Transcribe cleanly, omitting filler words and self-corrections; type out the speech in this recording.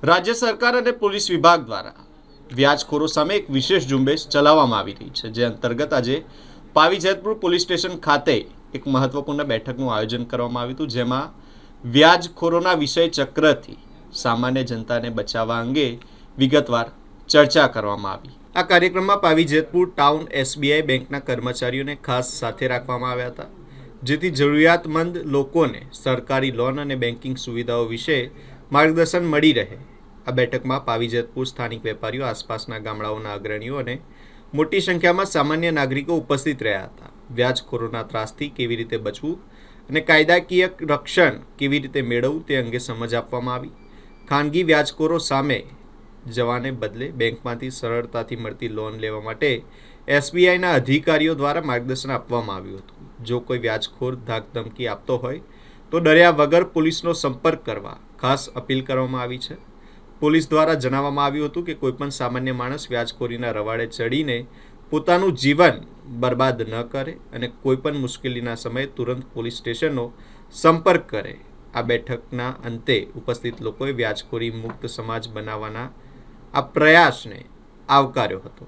રાજ્ય સરકાર અને પોલીસ વિભાગ દ્વારા વ્યાજખોરો સામે એક વિશેષ ઝુંબેશ ચલાવવામાં આવી રહી છે, જે અંતર્ગત આજે પાવી જેતપુર પોલીસ સ્ટેશન ખાતે એક મહત્વપૂર્ણ બેઠકનું આયોજન કરવામાં આવ્યું હતું, જેમાં વ્યાજખોરોના વિષય ચક્રથી સામાન્ય જનતાને બચાવવા અંગે વિગતવાર ચર્ચા કરવામાં આવી। આ કાર્યક્રમમાં પાવી જેતપુર ટાઉન એસબીઆઈ બેંકના કર્મચારીઓને ખાસ સાથે રાખવામાં આવ્યા હતા, જેથી જરૂરિયાતમંદ લોકોને સરકારી લોન અને બેન્કિંગ સુવિધાઓ વિશે માર્ગદર્શન મળી રહે। આ બેઠકમાં પાવી જેતપુર સ્થાનિક વેપારીઓ, આસપાસના ગામડાઓના અગ્રણીઓ અને મોટી સંખ્યામાં સામાન્ય નાગરિકો ઉપસ્થિત રહ્યા હતા। વ્યાજખોરોના ત્રાસથી કેવી રીતે બચવું અને કાયદાકીય રક્ષણ કેવી રીતે મેળવવું તે અંગે સમજ આપવામાં આવી। ખાનગી વ્યાજખોરો સામે જવાને બદલે બેંકમાંથી સરળતાથી મળતી લોન લેવા માટે એસબીઆઈના અધિકારીઓ દ્વારા માર્ગદર્શન આપવામાં આવ્યું હતું। જો કોઈ વ્યાજખોર ધાકધમકી આપતો હોય તો ડર્યા વગર પોલીસનો સંપર્ક કરવા ખાસ અપીલ કરવામાં આવી છે। પોલીસ દ્વારા જણાવવામાં આવ્યું હતું કે કોઈપણ સામાન્ય માણસ વ્યાજખોરીના રવાડે ચડીને પોતાનું જીવન બરબાદ ન કરે અને કોઈપણ મુશ્કેલીના સમયે તુરંત પોલીસ સ્ટેશનનો સંપર્ક કરે। આ બેઠકના અંતે ઉપસ્થિત લોકોએ વ્યાજખોરી મુક્ત સમાજ બનાવવાના આ પ્રયાસને આવકાર્યો હતો।